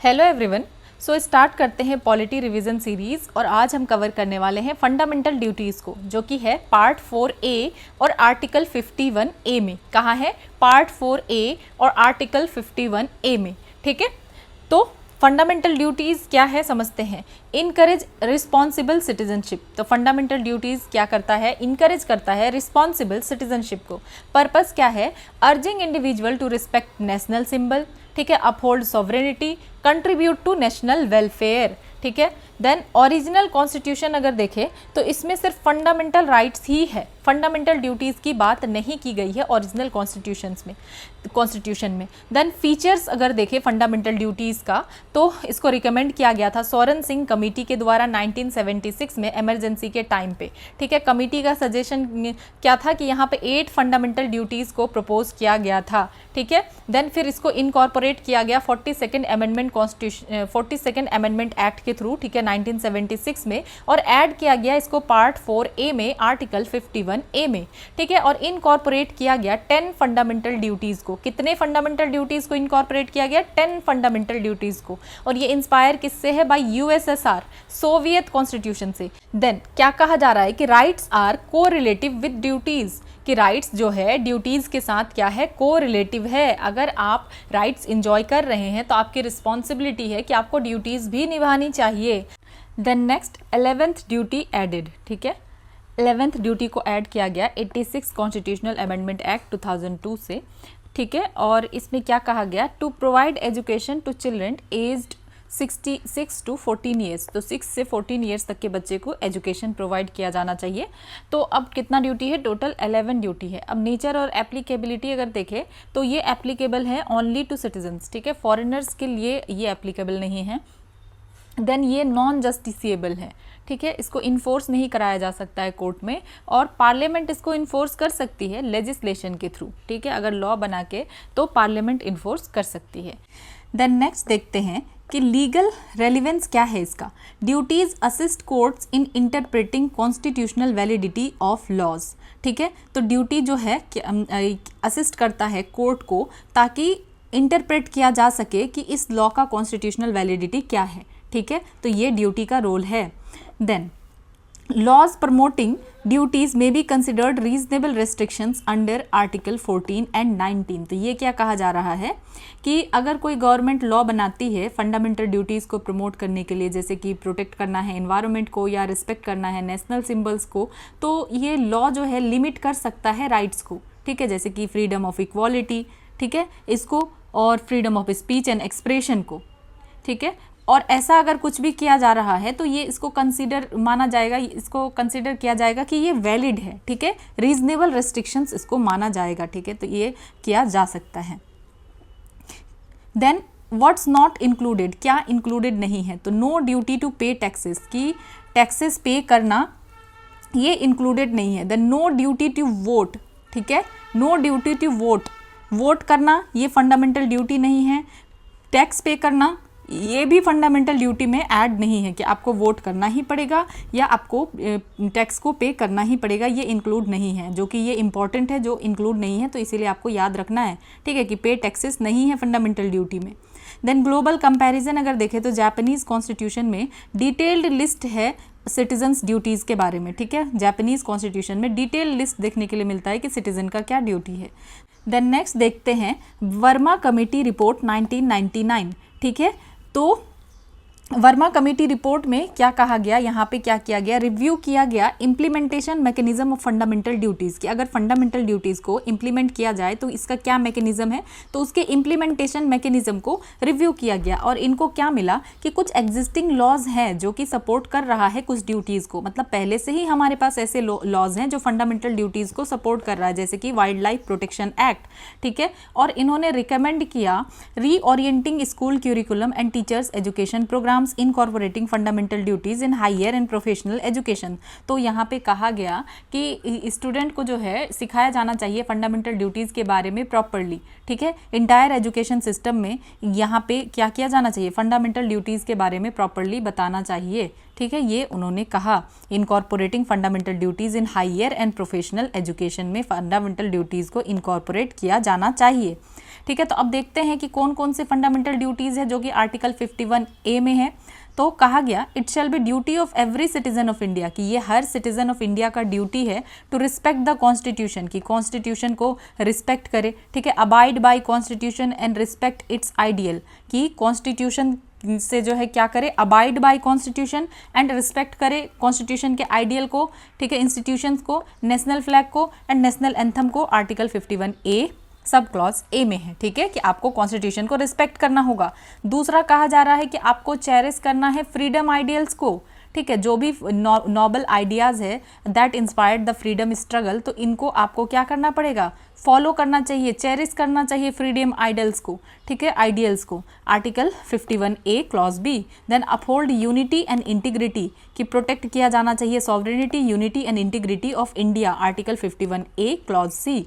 Hello everyone. So start करते हैं polity revision series और आज हम कवर करने वाले हैं फंडामेंटल ड्यूटीज़ को, जो कि है पार्ट 4A और आर्टिकल 51A में। कहाँ है? पार्ट 4A और आर्टिकल 51A में। ठीक है, तो फंडामेंटल ड्यूटीज़ क्या है समझते हैं। Encourage responsible citizenship. तो फंडामेंटल ड्यूटीज़ क्या करता है? इनकरेज करता है रिस्पॉन्सिबल सिटीजनशिप को। पर्पस क्या है? Urging individual to respect national symbol, ठीक है, uphold sovereignty, contribute to national welfare. ठीक है, देन ओरिजिनल कॉन्स्टिट्यूशन अगर देखें तो इसमें सिर्फ फंडामेंटल राइट्स ही है, फंडामेंटल ड्यूटीज़ की बात नहीं की गई है ओरिजिनल कॉन्स्टिट्यूशन में। देन फीचर्स अगर देखें फंडामेंटल ड्यूटीज़ का, तो इसको रिकमेंड किया गया था सोरेन सिंह कमेटी के द्वारा 1976 में इमरजेंसी के टाइम पे। ठीक है, कमेटी का सजेशन क्या था कि यहाँ पे 8 फंडामेंटल ड्यूटीज़ को प्रपोज किया गया था। ठीक है, देन फिर इसको इनकॉर्पोरेट किया गया 42nd अमेंडमेंट एक्ट के थ्रू, ठीक है, 1976 में, और ऐड किया गया इसको पार्ट 4A में आर्टिकल 51A में। ठीक है, और इनकॉर्पोरेट किया गया 10 फंडामेंटल ड्यूटीज़ को। कितने फंडामेंटल ड्यूटीज़ को इनकॉर्पोरेट किया गया? 10 फंडामेंटल ड्यूटीज़ को। और ये इंस्पायर किससे है? बाय USSR, सोवियत कॉन्स्टिट्यूशन से। देन क्या कहा जा रहा है कि राइट्स आर को रिलेटिव विद ड्यूटीज़, कि राइट्स जो है ड्यूटीज़ के साथ क्या है? को रिलेटिव है। अगर आप राइट्स इंजॉय कर रहे हैं तो आपकी रिस्पॉन्सिबिलिटी है कि आपको ड्यूटीज़ भी निभानी चाहिए। Then next 11th duty added. ठीक है, 11th ड्यूटी को ऐड किया गया 86 कॉन्स्टिट्यूशनल अमेंडमेंट एक्ट 2002 से। ठीक है, और इसमें क्या कहा गया? To provide education to children aged 6 to 14 years. तो 6 से 14 ईयर्स तक के बच्चे को एजुकेशन प्रोवाइड किया जाना चाहिए। तो अब कितना ड्यूटी है? टोटल 11 ड्यूटी है। अब नेचर और एप्लीकेबिलिटी अगर देखें तो ये एप्लीकेबल है ओनली टू सिटीजन्स। ठीक है, फॉरेनर्स के लिए ये एप्लीकेबल नहीं है। देन ये नॉन जस्टिसिएबल है। ठीक है, इसको इन्फोर्स नहीं कराया जा सकता है कोर्ट में, और पार्लियामेंट इसको इन्फोर्स कर सकती है लेजिस्लेशन के थ्रू। ठीक है, अगर लॉ बना के तो पार्लियामेंट इन्फोर्स कर सकती है। देन नेक्स्ट देखते हैं कि लीगल रेलिवेंस क्या है इसका। Duties assist courts in interpreting constitutional validity of laws. ठीक है, तो ड्यूटी जो है असिस्ट करता है कोर्ट को ताकि इंटरप्रेट किया जा सके कि इस लॉ का कॉन्स्टिट्यूशनल वैलिडिटी क्या है। ठीक है, तो ये ड्यूटी का रोल है। देन लॉज प्रमोटिंग ड्यूटीज में be considered reasonable restrictions under article 14 and 19। तो ये क्या कहा जा रहा है कि अगर कोई गवर्नमेंट लॉ बनाती है फंडामेंटल ड्यूटीज़ को प्रमोट करने के लिए, जैसे कि प्रोटेक्ट करना है एनवायरनमेंट को या रिस्पेक्ट करना है नेशनल सिंबल्स को, तो ये लॉ जो है लिमिट कर सकता है राइट्स को। ठीक है, जैसे कि फ्रीडम ऑफ इक्वालिटी, ठीक है, इसको, और freedom of speech and expression को। ठीक है, और ऐसा अगर कुछ भी किया जा रहा है तो ये इसको कंसीडर माना जाएगा, इसको कंसीडर किया जाएगा कि ये वैलिड है। ठीक है, रीजनेबल रेस्ट्रिक्शंस इसको माना जाएगा। ठीक है, तो ये किया जा सकता है। देन व्हाट्स नॉट इंक्लूडेड, क्या इंक्लूडेड नहीं है? तो no duty to pay taxes, की टैक्सेस पे करना ये इंक्लूडेड नहीं है। Then no duty to vote. ठीक है, नो ड्यूटी टू वोट करना ये फंडामेंटल ड्यूटी नहीं है। टैक्स पे करना ये भी फंडामेंटल ड्यूटी में ऐड नहीं है कि आपको वोट करना ही पड़ेगा या आपको टैक्स को पे करना ही पड़ेगा, ये इंक्लूड नहीं है, जो कि ये इंपॉर्टेंट है, जो इंक्लूड नहीं है, तो इसीलिए आपको याद रखना है। ठीक है, कि पे टैक्सेस नहीं है फंडामेंटल ड्यूटी में। देन ग्लोबल कंपैरिजन अगर देखें तो जापानीज़ कॉन्स्टिट्यूशन में डिटेल्ड लिस्ट है सिटीजन्स ड्यूटीज़ के बारे में। ठीक है, जापानीज़ कॉन्स्टिट्यूशन में डिटेल लिस्ट देखने के लिए मिलता है कि सिटीजन का क्या ड्यूटी है। देन नेक्स्ट देखते हैं वर्मा कमेटी रिपोर्ट 1999। ठीक है, तो वर्मा कमेटी रिपोर्ट में क्या कहा गया? यहाँ पे क्या किया गया? रिव्यू किया गया implementation mechanism of fundamental duties की। अगर फंडामेंटल ड्यूटीज़ को इम्प्लीमेंट किया जाए तो इसका क्या मैकेनिज्म है, तो उसके इम्प्लीमेंटेशन मैकेनिज्म को रिव्यू किया गया। और इनको क्या मिला कि कुछ एग्जिस्टिंग लॉज हैं जो कि सपोर्ट कर रहा है कुछ ड्यूटीज़ को, मतलब पहले से ही हमारे पास ऐसे लॉज हैं जो फंडामेंटल ड्यूटीज़ को सपोर्ट कर रहा है, जैसे कि वाइल्ड लाइफ प्रोटेक्शन एक्ट। ठीक है, और इन्होंने रिकमेंड किया reorienting school curriculum and teachers education program programs incorporating fundamental duties in higher and professional education. तो यहाँ पे कहा गया कि स्टूडेंट को जो है सिखाया जाना चाहिए फंडामेंटल ड्यूटीज़ के बारे में प्रॉपरली, ठीक है। इंटायर एजुकेशन सिस्टम में यहाँ पे क्या किया जाना चाहिए, फंडामेंटल ड्यूटीज़ के बारे में प्रॉपरली बताना चाहिए, ठीक है। ये उन्होंने कहा incorporating fundamental duties in higher and professional education में फंडामेंटल ड्यूटीज़ को इनकॉर्पोरेट किया जाना चाहिए, ठीक है। तो अब देखते हैं कि कौन कौन से फंडामेंटल ड्यूटीज़ है जो कि आर्टिकल 51A में है। तो कहा गया it shall be duty of every citizen of India, कि ये हर सिटीजन ऑफ इंडिया का ड्यूटी है टू रिस्पेक्ट द कॉन्स्टिट्यूशन, की कॉन्स्टिट्यूशन को रिस्पेक्ट करे, ठीक है। Abide by constitution and respect it's ideal, की कॉन्स्टिट्यूशन से जो है क्या करे, abide by constitution and respect करे कॉन्स्टिट्यूशन के आइडियल को, ठीक है, इंस्टीट्यूशंस को, नेशनल फ्लैग को एंड नेशनल एंथम को, article 51A sub clause A में है, ठीक है, कि आपको कॉन्स्टिट्यूशन को रिस्पेक्ट करना होगा। दूसरा कहा जा रहा है कि आपको चेरिश करना है फ्रीडम आइडियल्स को, ठीक है, जो भी नोबल आइडियाज़ है that inspired the freedom struggle, तो इनको आपको क्या करना पड़ेगा, फॉलो करना चाहिए, चेरिश करना चाहिए फ्रीडम आइडल्स को, ठीक है, आइडियल्स को, article 51A clause B. Then uphold unity and integrity, कि प्रोटेक्ट किया जाना चाहिए sovereignty, unity and integrity of India, article 51A clause C,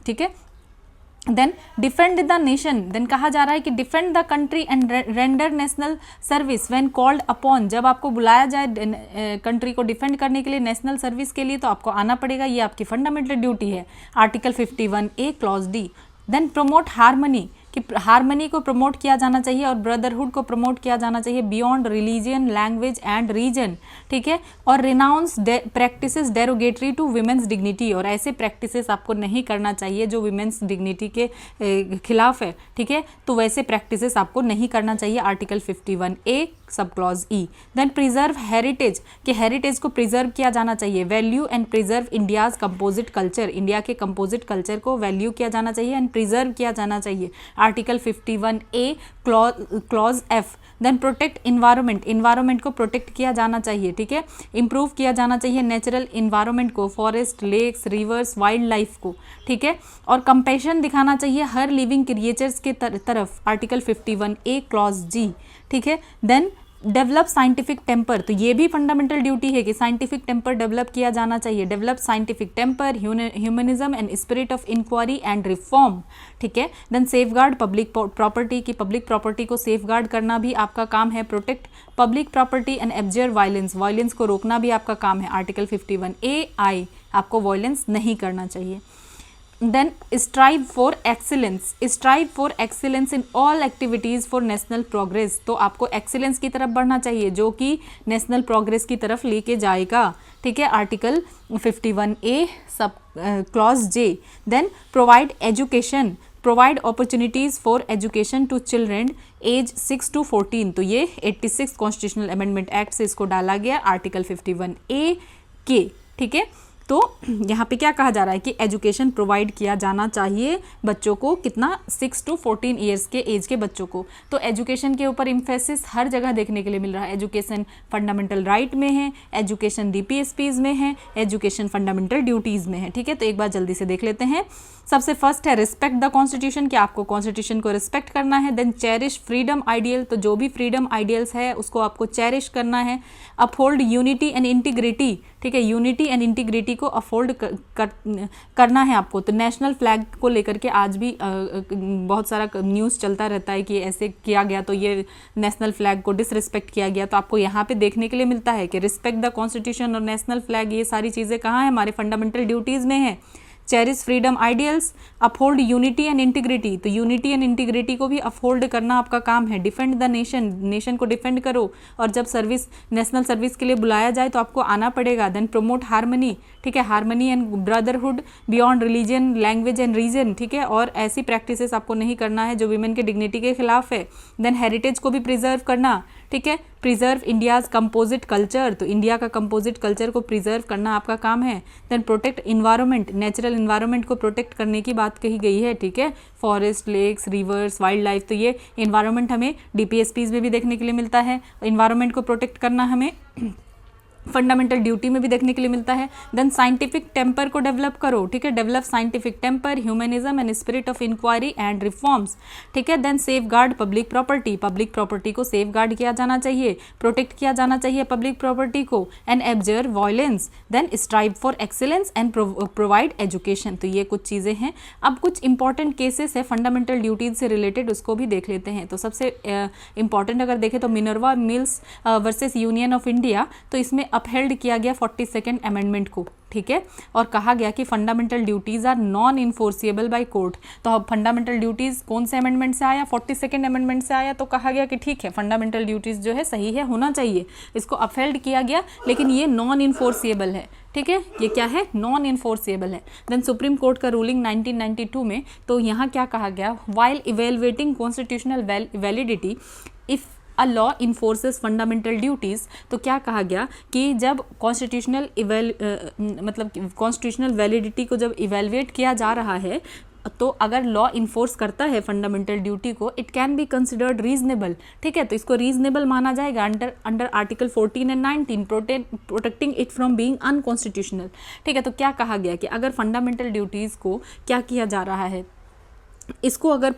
ठीक है। Then defend the nation, then कहा जा रहा है कि defend the country and render national service when called upon, जब आपको बुलाया जाए कंट्री को डिफेंड करने के लिए, नेशनल सर्विस के लिए, तो आपको आना पड़ेगा, ये आपकी फंडामेंटल ड्यूटी है, article 51A clause D. Then promote harmony, कि हार्मनी को प्रमोट किया जाना चाहिए और ब्रदरहुड को प्रमोट किया जाना चाहिए beyond religion, language and region, ठीक है। और renounce practices derogatory to women's dignity, और ऐसे प्रैक्टिसेस आपको नहीं करना चाहिए जो वुमेन्स डिग्निटी के खिलाफ है, ठीक है, तो वैसे प्रैक्टिसेस आपको नहीं करना चाहिए, article 51A sub clause E. Then preserve heritage, कि हेरिटेज को प्रिजर्व किया जाना चाहिए, value and preserve India's composite culture, India के कंपोजिट कल्चर को वैल्यू किया जाना चाहिए एंड प्रिजर्व किया जाना चाहिए, article 51A clause F. Then protect environment, environment को प्रोटेक्ट किया जाना चाहिए, ठीक है, इंप्रूव किया जाना चाहिए नेचुरल इन्वायरमेंट को, forest, lakes, rivers, wild life को, ठीक है, और कंपैशन दिखाना चाहिए हर लिविंग क्रिएचर्स के तरफ, आर्टिकल 51A क्लॉज जी, ठीक है। देन डेवलप साइंटिफिक टेम्पर, तो ये भी फंडामेंटल ड्यूटी है कि साइंटिफिक टेम्पर डेवलप किया जाना चाहिए, develop scientific temper, humanism and spirit of inquiry and reform, ठीक है। देन सेफगार्ड पब्लिक प्रॉपर्टी, की पब्लिक प्रॉपर्टी को सेफगार्ड करना भी आपका काम है, protect public property and abjure violence, violence को रोकना भी आपका काम है, आर्टिकल 51A आई, आपको वायलेंस नहीं करना चाहिए। Then strive for excellence, strive for excellence in all activities for national progress, तो आपको एक्सीलेंस की तरफ बढ़ना चाहिए जो कि नेशनल प्रोग्रेस की तरफ लेके जाएगा, ठीक है, article 51A sub clause J. Then provide education, provide opportunities for education to children age 6 to 14, तो ये 86 कॉन्स्टिट्यूशनल अमेंडमेंट एक्ट से इसको डाला गया, आर्टिकल 51A के, ठीक है। तो यहाँ पे क्या कहा जा रहा है कि एजुकेशन प्रोवाइड किया जाना चाहिए बच्चों को, कितना, 6 to 14 ईयर्स के एज के बच्चों को। तो एजुकेशन के ऊपर इम्फेसिस हर जगह देखने के लिए मिल रहा है, एजुकेशन फंडामेंटल राइट में है, एजुकेशन DPSPs में है, एजुकेशन फंडामेंटल ड्यूटीज़ में है, ठीक है। तो एक बार जल्दी से देख लेते हैं। सबसे फर्स्ट है रिस्पेक्ट द कॉन्स्टिट्यूशन, कि आपको कॉन्स्टिट्यूशन को रिस्पेक्ट करना है। देन चेरिश फ्रीडम आइडियल, तो जो भी फ्रीडम आइडियल्स है उसको आपको चेरिश करना है। अपहोल्ड यूनिटी एंड इंटीग्रिटी, ठीक है, यूनिटी एंड इंटीग्रिटी को अफोल्ड करना है आपको। तो नेशनल फ्लैग को लेकर के आज भी बहुत सारा न्यूज़ चलता रहता है कि ऐसे किया गया तो ये नेशनल फ्लैग को डिसरिस्पेक्ट किया गया, तो आपको यहाँ पे देखने के लिए मिलता है कि रिस्पेक्ट द कॉन्स्टिट्यूशन और नेशनल फ्लैग, ये सारी चीज़ें कहाँ हैं, हमारे फंडामेंटल ड्यूटीज़ में है। Cherish freedom ideals, uphold unity and integrity, तो यूनिटी एंड इंटीग्रिटी को भी अपहोल्ड करना आपका काम है। डिफेंड द नेशन, नेशन को डिफेंड करो, और जब सर्विस, नेशनल सर्विस के लिए बुलाया जाए तो आपको आना पड़ेगा। देन प्रमोट हार्मनी, ठीक है, harmony and brotherhood beyond religion, language and region, ठीक है, और ऐसी प्रैक्टिसेस आपको नहीं करना है जो वीमेन के डिग्निटी के खिलाफ है। देन हेरिटेज को भी प्रिजर्व करना, ठीक है, प्रिजर्व इंडियाज कंपोजिट कल्चर, तो इंडिया का कंपोजिट कल्चर को प्रिजर्व करना आपका काम है। Then protect environment, natural environment को प्रोटेक्ट करने की बात कही गई है, ठीक है, forest, lakes, rivers, wild life, तो ये इन्वायरमेंट हमें DPSPs में भी देखने के लिए मिलता है। इन्वायरमेंट को प्रोटेक्ट करना हमें फंडामेंटल ड्यूटी में भी देखने के लिए मिलता है। देन साइंटिफिक टेम्पर को डेवलप करो, ठीक है, develop scientific temper, humanism and spirit of inquiry and reforms, ठीक है। Then safeguard public property, public property को सेफ गार्ड किया जाना चाहिए, प्रोटेक्ट किया जाना चाहिए पब्लिक प्रॉपर्टी को, and abjure violence, then strive for excellence and provide education. तो ये कुछ चीज़ें हैं। अब कुछ इंपॉर्टेंट केसेस है फंडामेंटल ड्यूटीज से रिलेटेड, उसको भी देख लेते हैं। तो सबसे इंपॉर्टेंट अगर देखें तो Minerva mills versus Union of India, तो इसमें अपहेल्ड किया गया 42nd अमेंडमेंट को, ठीक है, और कहा गया कि fundamental duties are non enforceable by court. तो अब फंडामेंटल ड्यूटीज कौन से अमेंडमेंट से आया, 42nd अमेंडमेंट से आया, तो कहा गया कि ठीक है फंडामेंटल ड्यूटीज जो है सही है, होना चाहिए, इसको अपहेल्ड किया गया, लेकिन ये नॉन इन्फोर्सिएबल है, ठीक है, ये क्या है, नॉन इन्फोर्सिएबल है। देन सुप्रीम कोर्ट का रूलिंग 1992 में, तो यहाँ क्या कहा गया, while evaluating constitutional validity if a law enforces fundamental duties, तो क्या कहा गया कि जब कॉन्स्टिट्यूशनल कॉन्स्टिट्यूशनल वैलिडिटी को जब इवेलुएट किया जा रहा है, तो अगर लॉ इन्फोर्स करता है फंडामेंटल ड्यूटी को, it can be considered reasonable, ठीक है, तो इसको रीजनेबल माना जाएगा under article 14 and 19 protecting it from being unconstitutional, ठीक है। तो क्या कहा गया कि अगर फंडामेंटल ड्यूटीज़ को क्या किया जा रहा है, इसको अगर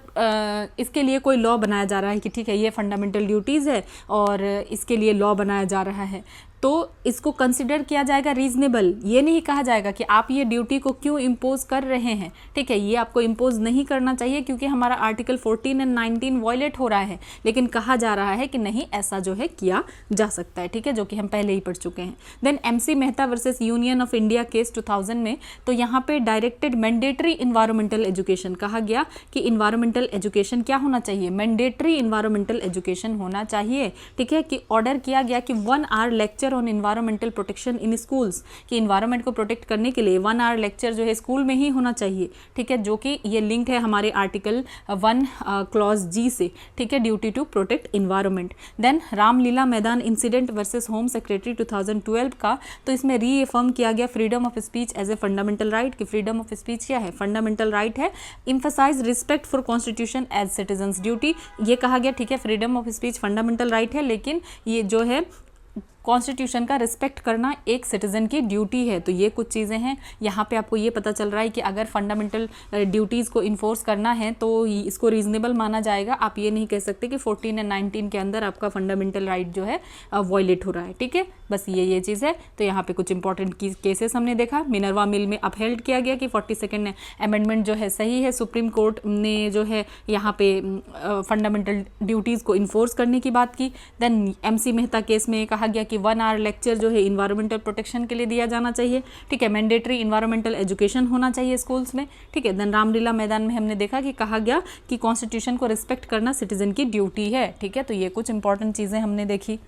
इसके लिए कोई लॉ बनाया जा रहा है कि ठीक है ये फंडामेंटल ड्यूटीज़ है और इसके लिए लॉ बनाया जा रहा है, तो इसको कंसिडर किया जाएगा रीजनेबल। ये नहीं कहा जाएगा कि आप ये ड्यूटी को क्यों इम्पोज कर रहे हैं, ठीक है, ये आपको इम्पोज नहीं करना चाहिए क्योंकि हमारा आर्टिकल 14 एंड 19 वायलेट हो रहा है, लेकिन कहा जा रहा है कि नहीं ऐसा जो है किया जा सकता है, ठीक है, जो कि हम पहले ही पढ़ चुके हैं। Then MC Mehta versus Union of India case 2000 में, तो यहाँ पे डायरेक्टेड मैंडेटरी इन्वायरमेंटल एजुकेशन, कहा गया कि इन्वायरमेंटल एजुकेशन क्या होना चाहिए, मैंडेटरी इन्वायरमेंटल एजुकेशन होना चाहिए, ठीक है, कि ऑर्डर किया गया कि 1 hour lecture on environmental protection in schools, कि इन्वायरमेंट को प्रोटेक्ट करने के लिए 1 आवर लेक्चर जो है स्कूल में ही होना चाहिए, ठीक है, जो कि ये लिंक्ड है हमारे आर्टिकल 1 क्लॉज G से, ठीक है, duty to protect environment. Then Ramlila Maidan incident versus home secretary 2012 का, तो इसमें रीअफर्म किया गया freedom of speech as a fundamental right, कि फ्रीडम ऑफ स्पीच क्या है, फंडामेंटल राइट है। Emphasize respect for constitution as citizen's duty, ये कहा गया ठीक है freedom of speech fundamental right है, लेकिन ये जो है कॉन्स्टिट्यूशन का रिस्पेक्ट करना एक सिटीजन की ड्यूटी है। तो ये कुछ चीज़ें हैं, यहाँ पे आपको ये पता चल रहा है कि अगर फंडामेंटल ड्यूटीज़ को इन्फोर्स करना है तो इसको रीजनेबल माना जाएगा। आप ये नहीं कह सकते कि 14 एंड 19 के अंदर आपका फंडामेंटल राइट जो है वॉयलेट हो रहा है, ठीक है, बस ये चीज़ है। तो यहाँ पे कुछ इंपॉर्टेंट केसेस हमने देखा। मिनर्वा मिल में अपहेल्ड किया गया कि 42nd अमेंडमेंट जो है सही है। सुप्रीम कोर्ट ने जो है यहाँ पे फंडामेंटल ड्यूटीज़ को इन्फोर्स करने की बात की। देन MC मेहता केस में कहा गया कि 1 आवर लेक्चर जो है इन्वायरमेंटल प्रोटेक्शन के लिए दिया जाना चाहिए, ठीक है, मैंडेटरी इन्वायरमेंटल एजुकेशन होना चाहिए स्कूल्स में, ठीक है। देन रामलीला मैदान में हमने देखा कि कहा गया कि कॉन्स्टिट्यूशन को रिस्पेक्ट करना सिटीजन की ड्यूटी है, ठीक है। तो ये कुछ इंपॉर्टेंट चीज़ें हमने देखी।